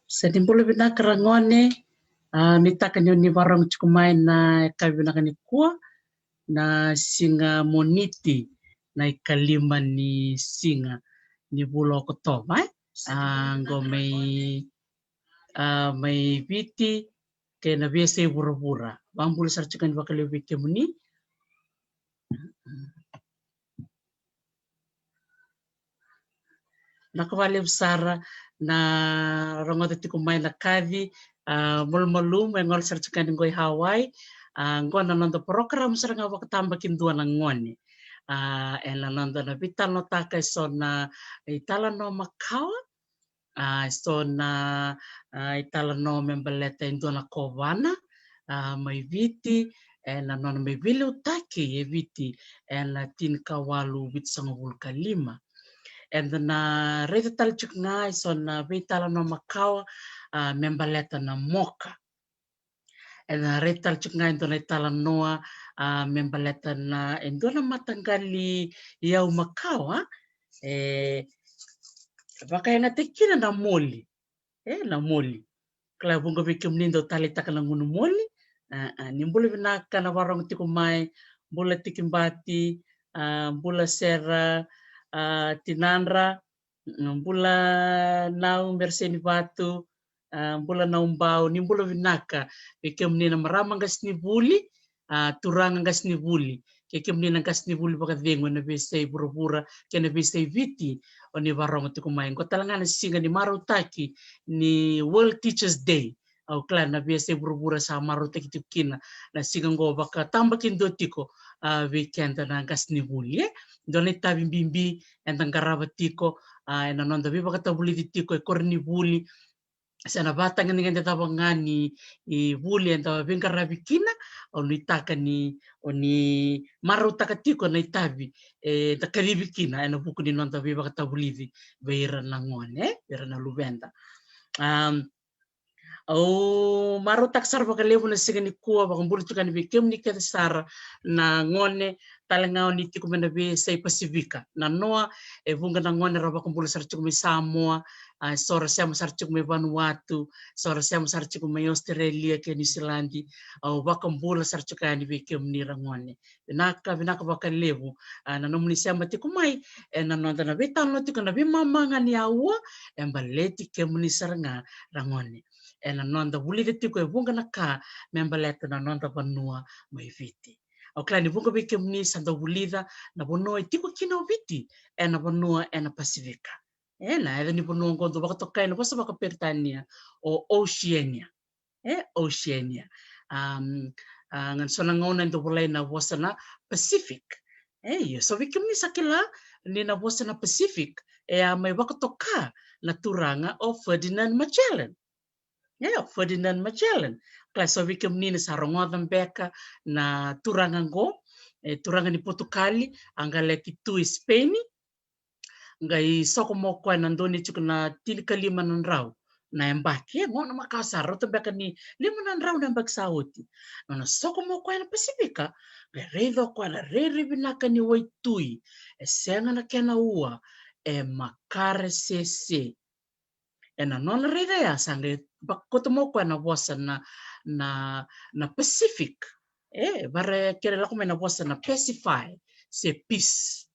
Sedimbolo bina karangone nitaka ni warang chukumai na kabina kani kuwa na singa moniti na ikalima ni singa ni bulo kotoma ngo may viti ke na biasa bura-bura bang bulu sarchukan bakal wiki muni nakawali besar na rongote tikumai na kadhi mulmalum ngol sarchukan ngoi Hawaii ngona nando program saranga wakatamba kindua na ngoni ela nando na vital no taka sona itala no Macau sona itala no membeleta indona kovana mai viti ela nona mai vile utaki e viti ela tin kawalu vit sanga vulkalima and na rete tal chuk ngai sona vitala no Macau membeleta na moka and na rete tal chuk ngai indona itala noa membeleta na indona matanggali iau Macau baka nga tekina na moli na moli kala bunga bikim nindo tali takana ngunu moli nimbule vinaka na warong tikumai bula tikimbati bula sera tinandra bula nau merseni batu bula naumbau nimbula vinaka bikim nina maramang gas ni buli turanga gas ni buli kekem nina gas ni buli baka dengo na besay pura-pura kena besay viti o ni warong tikumai ko talanga na singa ni marutaki ni World Teachers Day au klan na biasa pura-pura sa marutaki tikina na singa ngo baka tambakin do tiko weekend na gas ni buli doni tabi bimbi entang karaba tiko na nonda bi baka tabuli tiko e korni buli sana batang ni ngende tabangani I buli enta bingkar rabikina oni taka ni oni marutaka tiko na itabi takaribikina ena buku ni nonta bi baka tabuli beira na ngone beira na lubenda marutak sar baka lebu na sigani kuwa baka mbulu chuka ni bikem ni kete sar na ngone talanga ni tiku mena be say Pasifika na noa bunga na ngone roba kumbulu sar chuka mi Samoa sora siamo sar chuka mi Vanuatu sora siamo sar chuka mi Australia ke New Zealand au baka mbulu sar chuka ni bikem ni rangone binaka baka lebu na nomni siamo tiku mai na nonda na beta no tiku na bimamanga ni aua embaleti kemni saranga rangone ena nonda bulida tiko bunga na ka membaleta na nonda vanua mai viti o klani bunga beke mni sanda bulida na bonoi tiko kina viti ena vanua ena Pasifika ena ni bonua ngondo baka tokai na basa baka Pertania o Oceania Oceania ngan sona ngona ndo bulai na wasana Pacific so beke mni sakila ni na wasana Pacific mai baka toka na turanga o Ferdinand Magellan Ferdinand Magellan klasa wikem nini sarongodan beka na turangango turanga ni Portugali angaleki tu Spain ngai soko moko na ndoni chuku na tili kalima na rau na embaki ngona makasar roto beka ni lima na rau na embaki sauti na soko moko na Pasifika redo kwa na rere binaka ni waitui senga na kena ua makare sese ena non reda ya sange bakoto mo kwa na wasa na Pacific bare kere lako na wasa na pacify se peace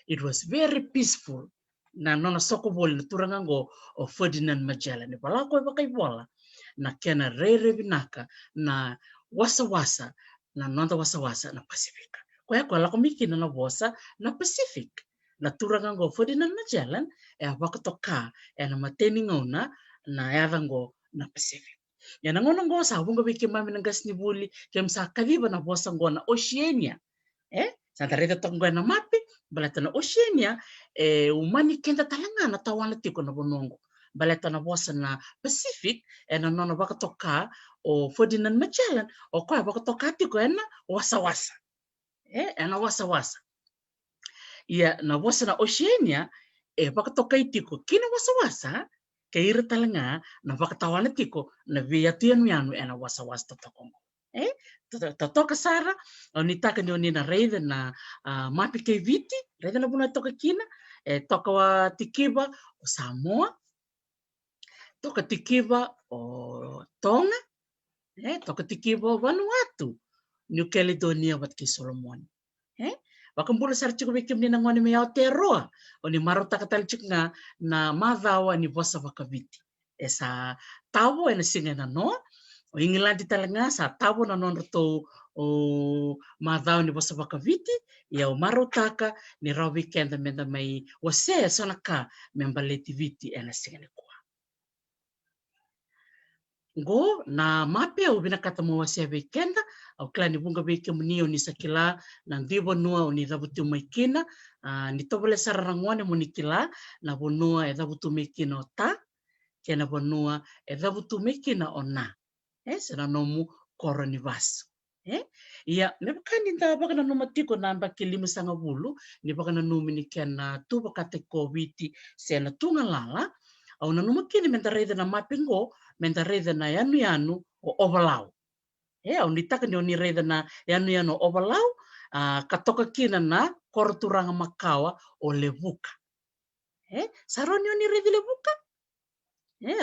it was very peaceful na nona soko bol na turangango o Ferdinand Magellan ni balako bakai bola na kena rere binaka na wasa na nonda wasa na Pacifica kwa lako miki na wasa na Pacific na turangango Ferdinand Magellan abakatoka na mateni ngona na yavango na Pacific yana ngona ngo sa bunga biki mami ngas ni buli kem sa kaliba na bosa ngona Oceania sa tareta tongo na mapi balata na Oceania umani kenda talanga na tawana tiko na bonongo balata na bosa na Pacific na nona bakatoka o Ferdinand Magellan o kwa bakatoka tiko na wasa na wasa ia na wasa na Oceania bakatoka itiko kina wasa kaira talanga na bakatawana tiko na viatian mianu ena wasa totokongo totoka sara nitaka ni na reida na mapi ke viti reida na buna toka kina toka wa tikiba o Samoa toka tikiva o Tonga, toka tikiva o Vanuatu, New Caledonia wat ki Solomon. Wakambula sar chiko vikim ni nangwani me Aotearoa, o ni marota katalichik nga na madhawa ni vosa vakaviti. Esa tawo ena singa na noa, o Ingilandi talanga sa tawo na non to o madhawa ni vosa vakaviti, ia o marotaka ni rau weekenda menda mai wasea sonaka membaleti viti ena singa ni kua. Go na mape o binakata mo wasea weekenda, au klani bunga wiki muni o ni sakila na ndiwa nua o ni dhabutu maikina, ni tobole sararangwane mo ni kila na bonua e dhabutu maikina o ta, kena bonua e dhabutu maikina o na. Sena nomu koro ni vasu. Ia, nebakani nda baka na numatiko na ambaki 5 ni baka na numini kena tu bakate koviti sena tunga lala, au na numakini menta reida na mapingo, menta reida na yanu o ovalau. Au nitaka ni oni reida na yanu o ovalau, katoka kina na koroturanga makawa o levuka. Saroni oni reida levuka?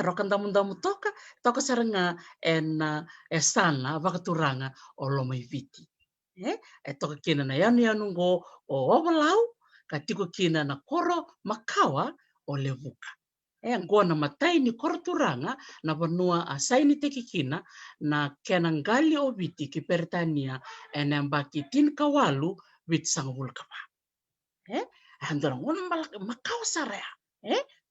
Rokan damu toka saranga en sana vakaturanga o lomai viti. Toka kina na yanu go o ovalau, katiko kina na koro makawa o levuka. Ngona matai ni koroturanga na vanua a saini tekikina na kenangali o viti ki Peritania enembaki tin kawalu vit sangvul kapa. Andora ngona makawa sarea.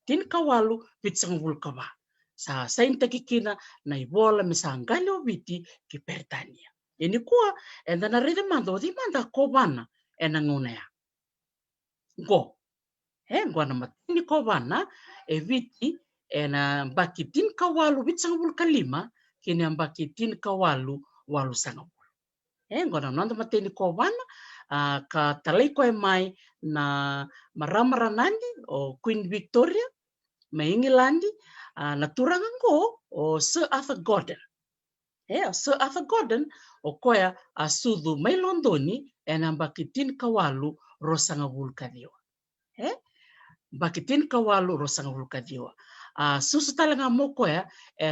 Tin kawalu vit sangvul kapa. Sa saini tekikina na ibola misangali o viti ki Peritania. Ini kuwa endana rede mando di manda kobana enangona ya. Go. Ngona matini kobana e viti ena baki tin kawalu vit sangvul kalima kini ambaki tin kawalu walu sangvul. Ngona nanda matini kobana ka talai ko mai na maramara nandi o Queen Victoria ma Ingilandi na turangango o Sir Arthur Gordon. Sir Arthur Gordon o koya asudhu mai Londoni ena ambaki tin kawalu ro sangvul kadiwa. Bakitin kawalu rosanga vulkadiwa. Susu talanga moko ya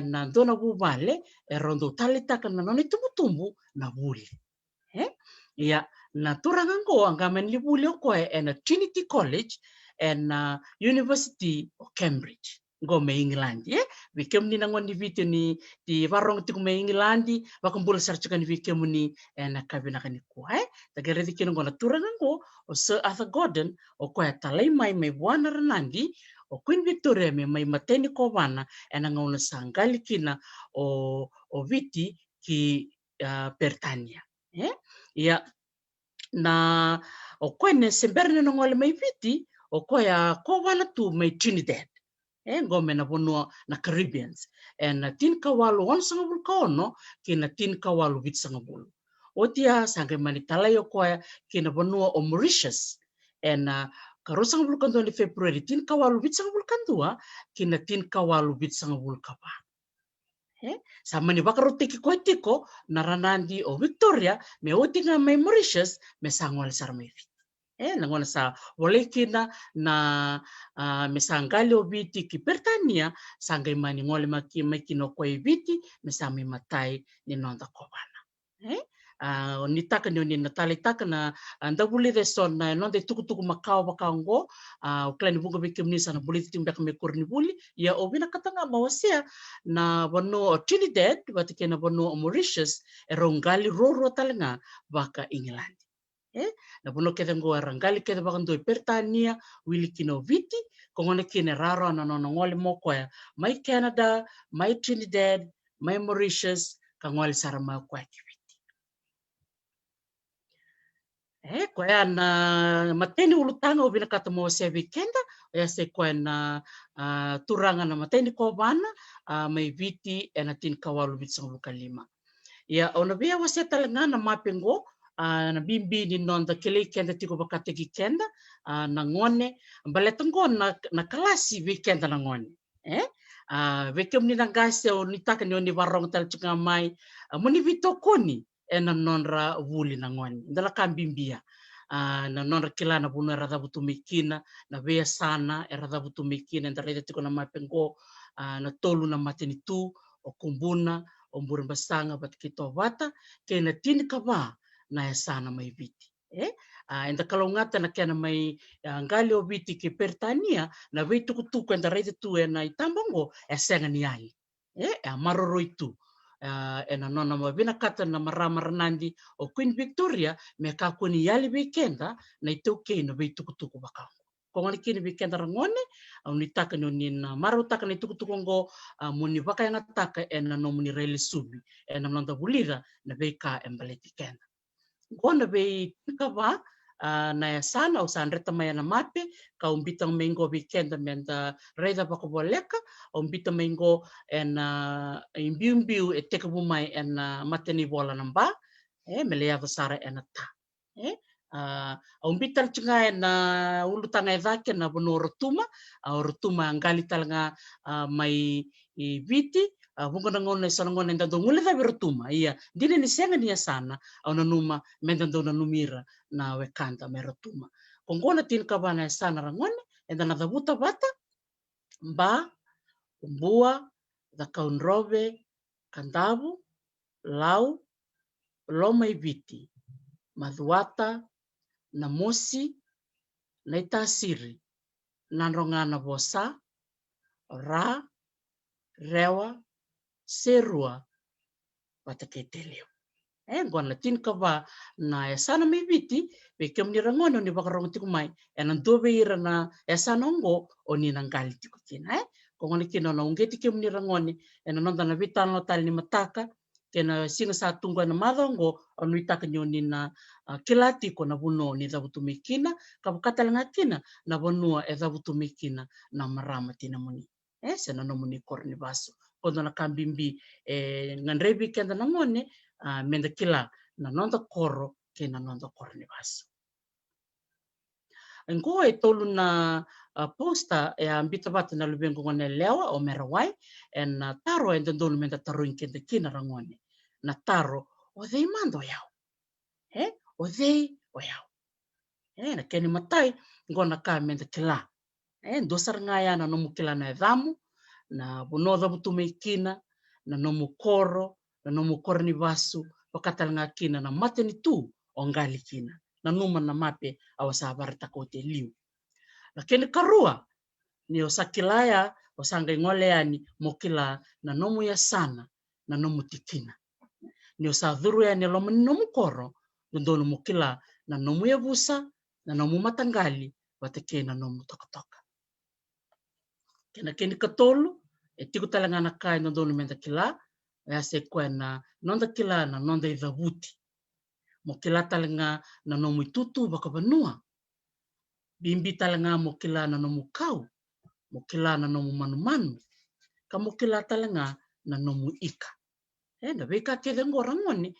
na dona bubale rondo talita kana noni tumbu na buli. Ya na turangango angamen libuli ko na Trinity College and University of Cambridge. Go me England. Vikem ni nangon di video ni di warong tiku me England wakambula sarchukan vikem ni na kabina kani ko. Tagare dikino go na turangango o Sir Arthur Gordon o ko talai mai buana ranandi o Queen Victoria me mai mateni ko wana ngona sangali kina o viti ki Peritania. Ya na o ko ne semberne no ngole mai viti o ko ya ko wana tu mai Trinidad. Ngome na bonua na Caribbeans. Tin kawalu on sangabul kaono kina tin kawalu vit sangabul. Otia sangai manitalai o koya kina bonua o Mauritius. Karosang bulkan di Februari tin kawalu vit sangabul kandua kina tin kawalu vit sangabul kapa. Sama ni baka rotiki tiko naranandi o Victoria me otinga mai Mauritius me sangwal sarmai vit. Nangona sa wale kina na mesangali o viti ki Peritania sangai mani ngole makino koe viti me sami matai ni nonda kobana. Nitaka ni natalitaka na ndabuli de son na nonde tuku makao bakango klani bunga bikim ni sana buli tim dak me kurni buli ya obina katanga mawasia na bono Trinidad batike na bono Mauritius rongali roro talenga baka England. Na bono keda ngo rangali keda bakando Peritania wili kino viti kongone kine raro na ngole moko ya mai Canada mai Trinidad mai Mauritius kangwali sarama kwa ko na mateni ulutanga o binakata mo se weekenda se ko na turanga na mateni ko bana mai viti na tin kawalu vit sang lima ya ona bia wase talanga na mapengo na bimbi ni nonda kele kenda tiko bakate ki kenda na ngone baletango na kalasi weekenda na ngone vekem ni nangase o nitaka ni oni warong tal chunga mai moni vitokoni na nonra vuli na ngoni ndala kambimbia na nonra kila na buna radha butumikina na vea sana radha butumikina ndarede tiko na mapengo na tolu na matini tu o kumbuna o mbura basanga bat kito vata ke na tini kava na sana mai viti. Enda kalau ngata na kena mai ngali o viti ke pertania na vei tuku enda reite tu na itambango senga ni ai. Maroro itu. Na nona mavina kata na maramara nandi o Queen Victoria me ka kuni yali weekenda na itu ke na vei tuku bakau. Kongani kini weekenda rangone au ni taka ni na maro taka ni tuku ngo muni waka yang taka na no muni rele subi na nonda bulira na vei ka embaleti kenda. Kona vei kava na sana o sanreta mai na mape ka umbita mengo weekend menda reida bako boleka umbita mengo imbiu teka bumai mateni bola namba melea vasara ta umbita chinga ulutanga edake na bono rotuma ngali talanga mai i viti bunga ngone sana ngone ndando ngule da bertuma iya dine ni senga ni sana au numa mendando na numira na wekanta merotuma kongona tin kabana sana rangone enda na dabuta bata mba umbua da kaunrobe kandabu lau loma viti madhuata na mosi na itasiri nanrongana bosa ra rewa serua wataketelio. Ngona tin kava na sana mai viti be kemni rangono ni bakarong tikumai nandobe ira na sana ngo oni nangali tikutina kongoni kino na ungeti kemni rangoni nonda na vita no tali ni mataka kena singa sa tunggu na madongo onu itaka nyoni na kilati ko na buno ni zabutumikina kabukata langatina na bonua zabutumikina na marama tina muni sena no muni korni baso kondo na kambimbi ngandrebi kenda na ngone menda kila na nonda koro ke na nonda korni baso ngo tolu na posta ambita bata na lubengo ngone lewa o merawai taro ndolo menda taro inkende kina rangone na taro o dei mando yao o dei o yao na keni matai ngona ka menda kila dosar ngaya na nomu kila na damu na bunoda butumekina na nomu koro na nomu korni basu pakatal ngakina na mateni tu o ngali kina na numa na mape awasabar takote liu. Lakini karua ni osakilaya osanga ngoleani mokila na nomu ya sana na nomu tikina. Ni osadhuru ya ni lomu nomu koro ndono mokila na nomu ya busa na nomu matangali wateke na nomu toka. Kena keni katolu tiku talangana kai ndono menda kila ya sekwena nonda kila na nonda idhabuti. Mokila talanga na nomu itutu baka banua. Bimbi talanga mokila na nomu kau. Mokila na nomu manu. Ka mokila talanga na nomu ika. Na beka kede ngorangoni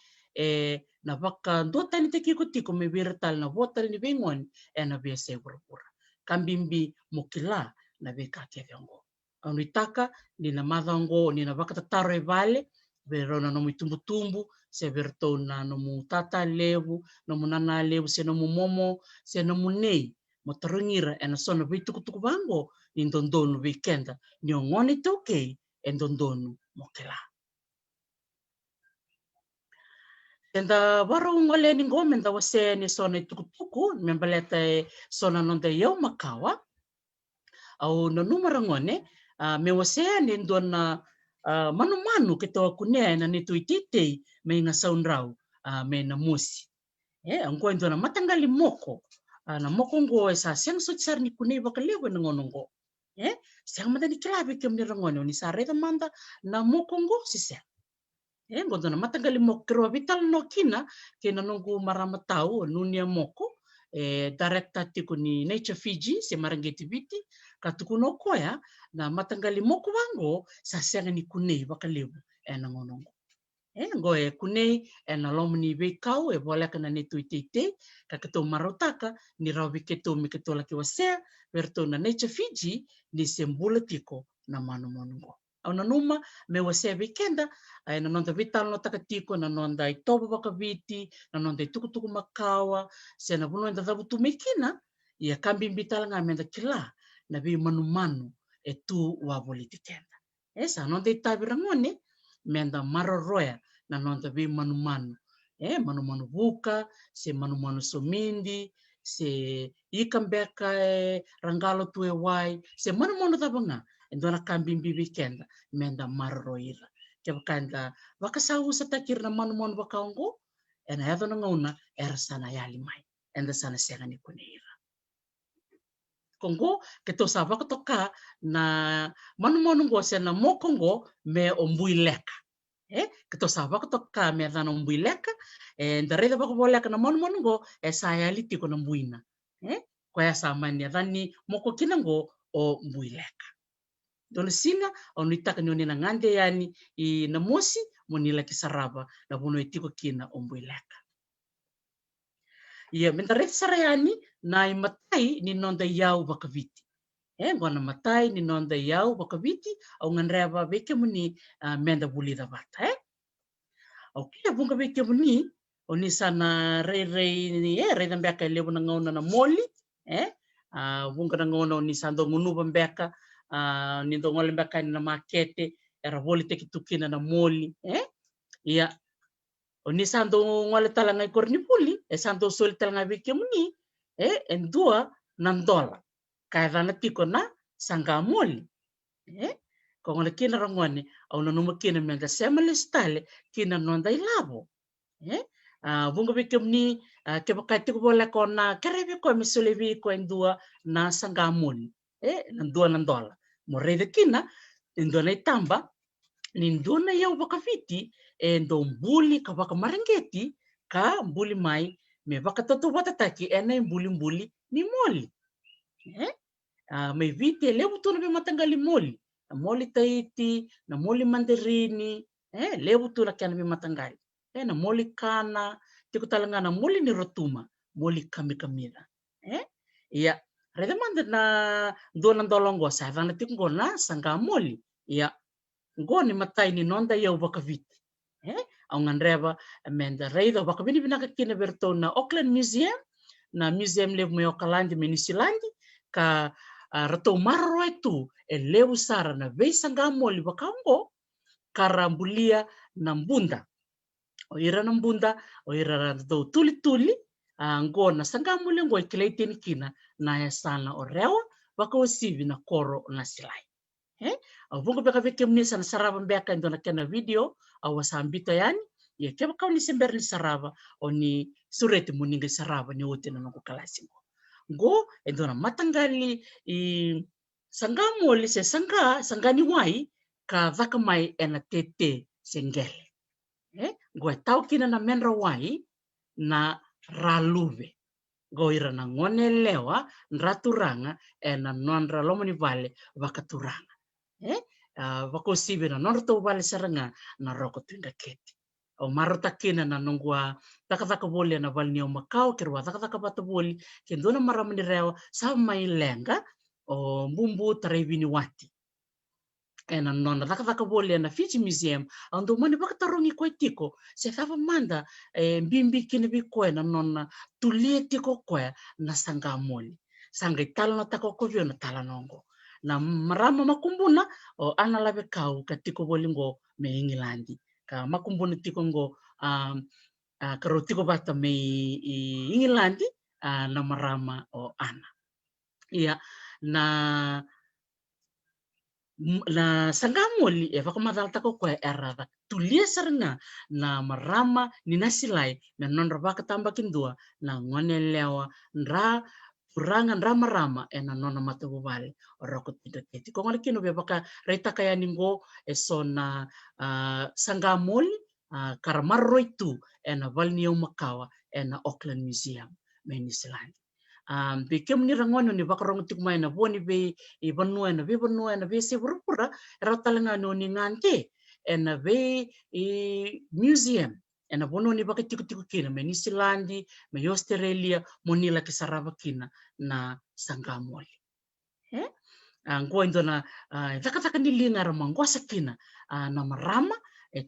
na baka ndota ni teki kutiko me virtal na votal ni bengoni na bese pura. Kambimbi mokila na beka kede ngo. Anu itaka ni na madhango ni na baka tataro e vale verona nomu tumbu se vertona nomu tata levu nomu nana levu se nomu momo se nomu nei motarungira na sona tuku bango ni ndondonu weekenda ni ngoni toke ndondonu mokela. Enda waro ngole ni ngome nda wase ni sona tuku membalete sona nonde yau makawa au no numero ngone me wase ni ndona manu kito kunia na nitu itite me nga saundrau me na musi angko ndona matangali moko na moko ngo sa seng sotsar ni kunia bakalewe ngonongo seng madani klabe kemni rangono ni sareta manda na moko ngo sise ngondona matangali moko kero vital no kina kena nongo marama tau nunia moko director tiko ni Nature Fiji se marangeti viti katukuno koya na matangali moko wango sa senga ni kunei bakalebu na ngonongo ngo kunei na lomni bekau boleka na netu itete kakato marotaka ni rawi keto miketo laki wase verto na Nature Fiji ni sembula tiko na manu monongo au na numa me wase weekenda na nonda vital no takatiko na nonda itobo baka viti na nonda tuku makawa se na buno nda dabutu mekina ya kambi vital nga menda kila na bi manu tu wa politikenda sa nonde tabirangone menda maroroya na nonde vi manu-manu manu-manu buka se manu-manu somindi se ikambeka rangalo tue wai se manu-manu tabanga endona kambimbi weekend menda maroroira kebakanda wakasau sa takir na manu-manu bakaongo ena yato na ngauna era sana yali mai enda sana sengani kuneira kongo keto sava toka na manu-manu go se na mokongo me ombui leka keto sava toka me dana ombui leka ndareda bako boleka na manu-manu go saya liti ko na mbuina ko ya samanya dani moko kinango o mbui leka dona sina onu itaka ni onina ngande yani I na mosi monila kisaraba na bono itiko kina ombui leka ia mentarete sarayani na matai ni nonda yau bakaviti ngona matai ni nonda yau bakaviti au nganreva veke muni menda bulida bata okay bunga veke muni oni sana rei ni rei mbeka lebu na ngona na moli bunga na ngona oni sando ngunuba mbeka ni ndo ngole mbeka ni na makete era voli teki tukina na moli ia oni sando ngole talanga ikorni puli sando sol talanga veke muni endua nandola kaidana tiko na sanga moli ko ngole kina rangone au na numa kina menga semale stale kina nonda ilabo bunga veke muni ke bakati ko bola kona karebe ko misolevi ko endua na sanga moli nandua nandola morede kina endona itamba nindona yau bakaviti endo mbuli ka baka marangeti ka mbuli mai me baka toto batataki ena mbuli ni moli me viti lebu tuna be matangali moli na moli taiti na moli mandarini lebu tuna kana be matangali na moli kana tiko talanga na moli ni rotuma moli kami-kamira ia reda manda na dona ndolongo sa vana tiko na sanga moli ia ngoni matai ni nonda yau bakaviti au nganreva menda reida bakavini binaka kina berto na Auckland Museum na museum lebu me Auckland me New Zealand ka rato marro itu lebu sara na vei sanga moli bakaongo karambulia na mbunda o ira na mbunda o ira rato tuli ngona sanga moli ngoi kileitini kina na ya sana o rewa baka osivi na koro na silai au bunga beka veke mni sana sarava mbeka ndona kena video au wasambito yani ya keba kau ni sember ni sarava o ni sureti muninga sarava ni wote na nongo kalasingo go ndona matangali sanga moli se sanga ni wai ka vaka mai ena tete sengele go tau kina na menra wai na raluve go ira na ngone lewa nraturanga ena nonra lomoni vale vakaturanga wako sibe na norto vale saranga na roko tuinga keti o marota kina na nongua taka boli na valni o makau kirwa taka bata boli kendona maramani rewa sa mai lenga o mbumbu tarevini wati ena nona taka boli na Fiji Museum ando mani baka tarongi ko tiko se tava manda mbimbi kini biko na nona tulie tiko ko na sanga moli sanga italo na tako ko na tala nongo na marama makumbuna o ana lave kau ka tiko bolingo me Engilandi ka makumbuna tiko ngo karo tiko bata me Engilandi na marama o ana ia na sanga moli whakamadala tako koe erara tulia saranga na marama ni nasilai na non rabaka tambakin dua na ngone lewa nra puranga nra marama na nona matubale oroko tidaketi ko ngale kino be baka reta kaya ningo na sanga moli karamarro itu na valnio makawa na Auckland Museum me New Zealand bekem ni rangono ni bakarong tikmay na boni be ibanua na be se burpura ratalanga no ni ngante na be museum na bono ni bakatiku kina me New Zealand me Australia monila kisaraba kina na sangamoli ngo indona taka ni lingara mangosa kina na marama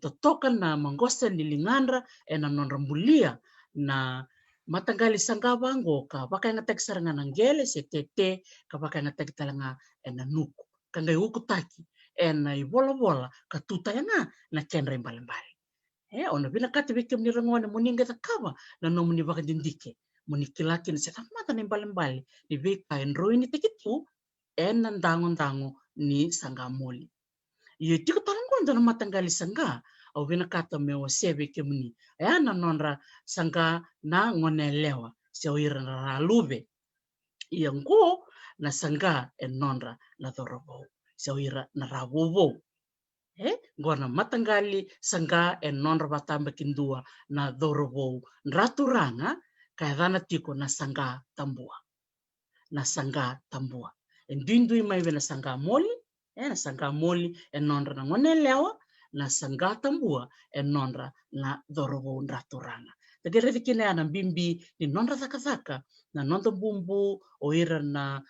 totoka na mangosa ni lingandra na nonrambulia na matangali sangaba ngo ka baka ngatek saranga nangele se tete ka baka ngatek talanga na nuku kangai uku taki ena I bola katuta yana na kenra imbalimbali. Ona vina kati vike mni rangone muninga takava na no muni vakadindike. Muni kilaki ni setamata na imbalimbali ni vika enroini tekitu ena ndango ni sanga moli. Ye tiko talangonda na matangali sanga au vina kata mewa sebe ke muni. Na nonra sanga na ngone lewa se oira na ralube. Ia ngo na sanga nonra na dorobo se oira na rawowo. Gona matangali sanga nonra batamba kindua na dorobo raturanga kaidana tiko na sanga tambua. Na sanga tambua. Endindui mai na sanga moli. Na sanga moli nonra na ngone lewa na sanga tambua nonra na dorobo raturanga. Jadi rezeki ana bimbi ni nonra zaka na nonto bumbu oira na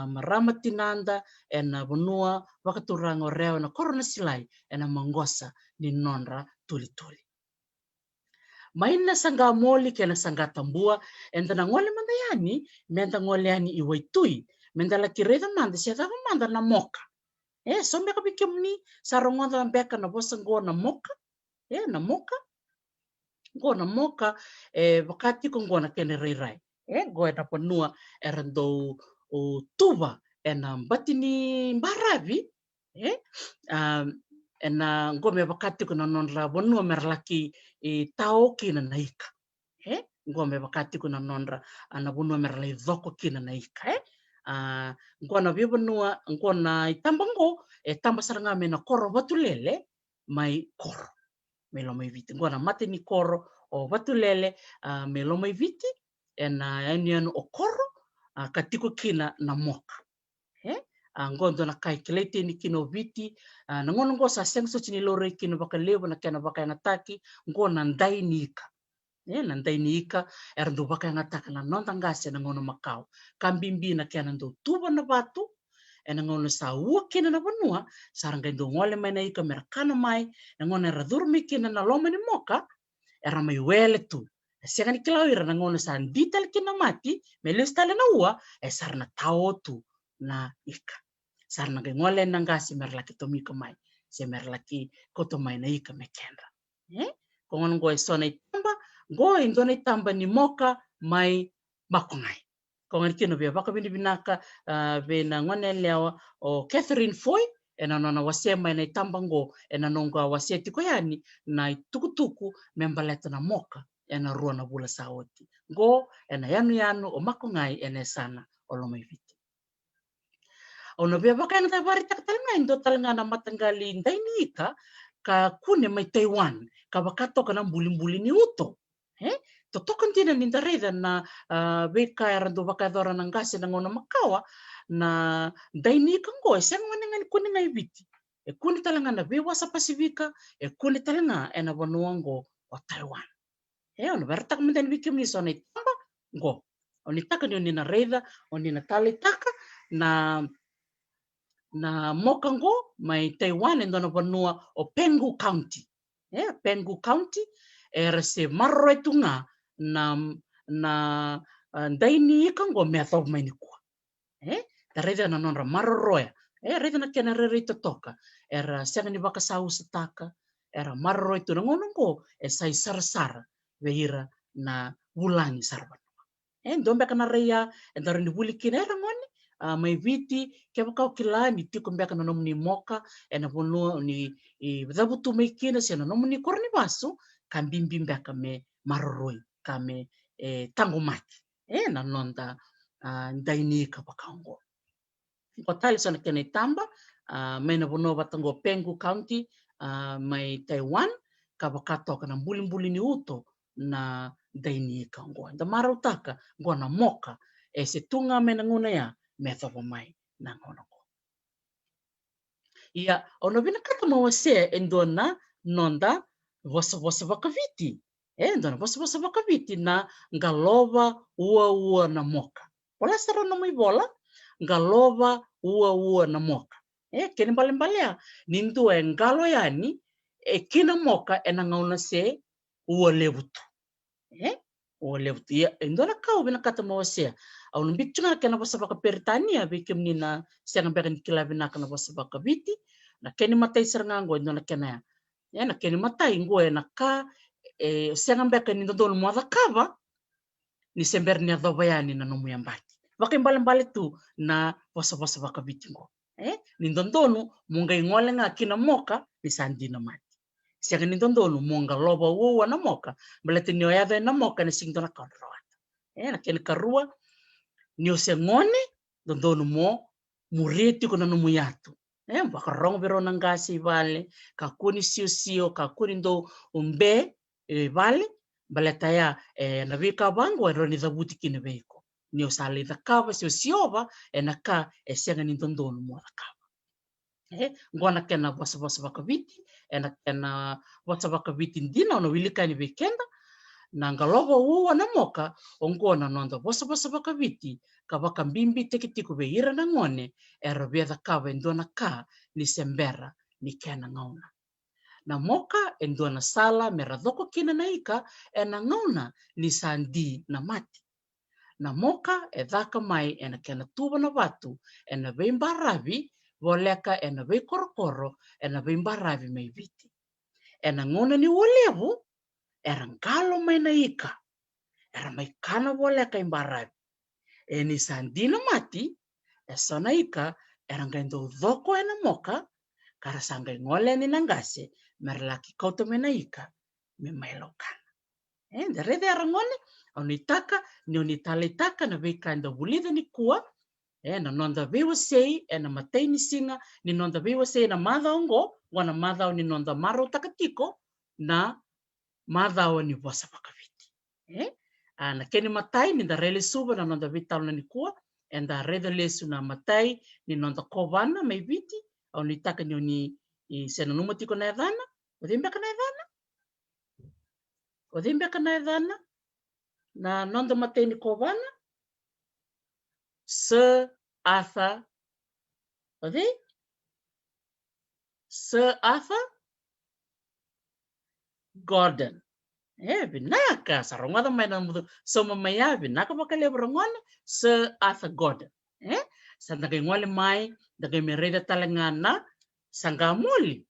marama tinanda na bonua wakaturanga reo na korona silai na mangosa ni nonra tuli. Maina sanga moli kena sanga tambua na ngole mandayani menda ngole ani iwaitui menda la kireta manda siya manda na moka. So meka bikemni sarongonda beka na bosa go na moka. Na moka. Go na moka wakati ko go na kene rai. Go na panua erando o tuba na batini baravi. Na go me wakati ko na nonra bonua merlaki tao kina na ika. Go me wakati ko na nonra ana bonua merlai zoko kina na ika. Go na bibonua go na itambango tamba saranga me na koro batulele mai koro. Melo mai viti. Ngona mate ni koro o watulele melo mai viti na enian o koro katiko kina na moka. Ngondo na kai kelete ni kino viti na ngono ngo sa sengso chini lore kino baka lewo na kena baka ngataki ngona ndai nika. Na ndai nika ndo baka ngataka na nontangase na ngono makau. Kambimbi na kena ndo tuba na batu na ngono sa ua kina na banua saranga ndo ngole mai na ika merakana mai na ngono radurmi kina na loma ni moka mai wele tu sianga ni kilawira na ngono sa dital kina mati meles tale na ua sarna tao tu na ika sarna ngole na ngasi merlaki tomika mai se merlaki koto mai na ika mekendra ko ngono go sona itamba go indona itamba ni moka mai makongai. Ko ngani kino bia baka bini binaka na ngone lewa o Catherine Foy na nona wase mai na tambango na nonga wase tiko yani na tukutuku membaleta na moka na rua na bula saoti go na yanu o makongai sana o lomai viti. Ono bia baka na tabari takatalanga indo talanga na matangali ndai nika ka kune mai Taiwan ka bakato kana mbuli ni uto. Totokan tina ninda reda na beka erando baka dora na ngase na ngona makawa na daini kango sen ngani kuni ngai viti kuni talanga na be wasa pasifika kuni talanga na bonuango o Taiwan ono bertak menden bikim ni sona tamba go oni taka ni na reda oni na tali taka na mokango mai Taiwan ndona bonua o Penghu County Penghu County se marro tunga na daini kango me atau mai ni kwa reda na nonra marro roya reda na kena rere toka era sanga ni baka sau setaka era marro itu ngono ko sai sar veira na wulangi sarban dombe kana reya ndaro ni bulikina era ngoni mai viti ke baka kila ni tiko mbeka na nomni moka na bonu ni zabutu mai kina se na nomni korni basu kan bimbim beka me marroi kame tango maki na nonda daini ka bakango ko tali sona kena tamba mai na bono batango Penghu County mai Taiwan ka bakato kana mbuli ni uto na daini ka ngo da marutaka ngo na moka se tunga me na nguna ya me thopo mai na ngono ko ia ono bina kata mawase endona nonda vosa vakaviti ndona vosa vakaviti na ngalova ua na moka pola sara no mai bola ngalova ua na moka keni balea nindu ngalo yani kina moka na ngauna se ua levutu ua levutu ia ndona kau bina kata mawase au nbitunga kena vosa vakaperitania bikim nina senga beka nikila bina kana vosa vakaviti na keni matai serangango ndo na kena ya na keni matai ngoe na ka senga mbeka ni ndondolo mwa kava ni sember ni adhobayani na nomu yambaki vakimbale tu na wasa vakaviti ngo ni ndondonu munga ingole nga kina moka ni sandina mati siaga ni ndondonu munga loba uwa na moka balete ni oyadhe na moka ni singdona kaunrawata na keni karua ni osengone ndondonu mo mureti kuna nomu yatu bakarong bero nangasi vale kakuni sio kakuni ndo umbe vale baleta ya na vika bango ero ni dhabuti kine veiko ni osale dhakava siova enaka siaga ni ndondonu mo dhakava ngona kena bosa vakaviti kena bosa vakaviti ndina ono wilika ni vekenda na ngalobo uwa na moka ongona nondo bosa vakaviti kavaka mbimbi tekitiku veira na ngone era viedha kava endona ka ni sembera ni kena ngauna na moka endona sala mera dhoko kina na ika ena ngauna ni sandi na mati na moka dhaka mai ena kena tuba na batu ena veimba ravi voleka ena vei korokoro ena veimba ravi mai viti ena ngauna ni wolevu era ngalo mai na ika era mai kana voleka imba ravi ni sandi na mati esona ika era ngendo dhoko ena moka kara sanga ngole ni nangase merlaki kauto mena ika me mailokana derede era ngone onitaka ni onitalitaka na vei kanda bulida ni kua na nonda viwa sei na matei ni singa ni nonda viwa sei na madhao wana madhao ni nonda maro takatiko na madhao ni bosa vakaviti na keni matai ni da rele suba na nonda vitalo na ni kua enda reda lesu na matai ni nonda kovana mai viti au ni taka ni oni sena numa tiko na edhana odhimbeka na edhana na nonda matai ni kovana Sir Arthur Gordon binaka sarongada mai na mudo soma maya binaka bakale brongone Sir Arthur Gordon sandaga ngole mai daga mereda talangana sangamoli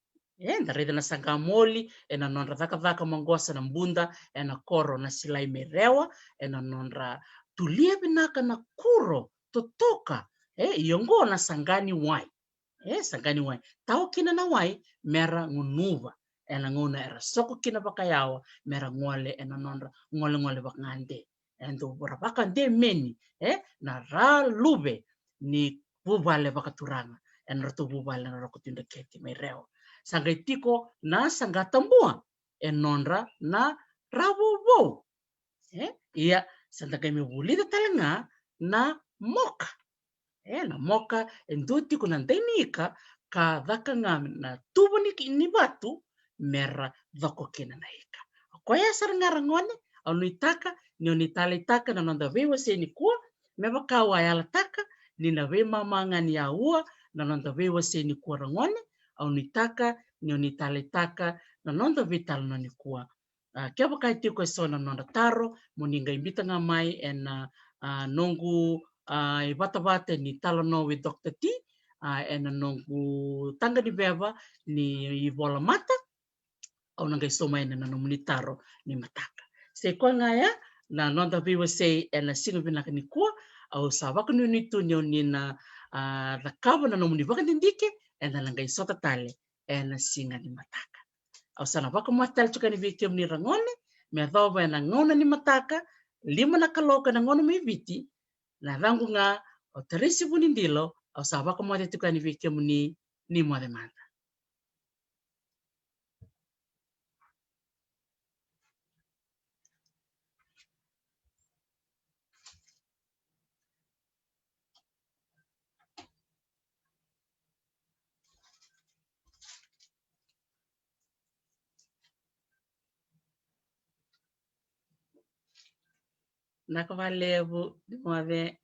ndareda na sangamoli ena nonra dhaka mangosa na mbunda ena koro na silai merewa ena nonra tulia binaka na kuro totoka iongo na sangani wai tau kina na wai mera ngunuva ena ngona era soko kina bakayawa mera ngole ena nonra ngole bakngande endo baka de meni na ra lube ni bubale bakaturanga ena ratu bubale na rokutinda keti mai reo sangai tiko na sangata mua enonra na rabubo ia santakai me bulida talanga na moka na moka enduti kuna ndainika ka dhaka na tubu ni batu mera dhoko kina na ika koya sarangara ngone au itaka ni onitalitaka na nonda vewa se ni kua meba kawa yala taka ni na ve mamanga ni aua na nonda vewa se ni kua rangone au nitaka ni onitalitaka na nonda vital na ni kua kia bakai tiko esona nonda taro moninga imbita ngamai ena nongu ibata ni talo no with Dr. T ena nongu tanga di beva ni ibola mata au nanga isoma ena na nomunitaro ni mataka se kwa ngaya na nonda viwa sei ena singa binaka ni kua au sabaka ni tu ni na dhakava na nomuni baka dindike ena nanga isota tale ena singa ni mataka au sana baka matal chuka ni vikiam ni rangone me dhova ena ngona ni mataka lima na kaloka na ngona mi viti na rangu nga o teresi bunindilo au sabaka mwade tuka ni vikiam ni mwade manda nakavalevu ni mwade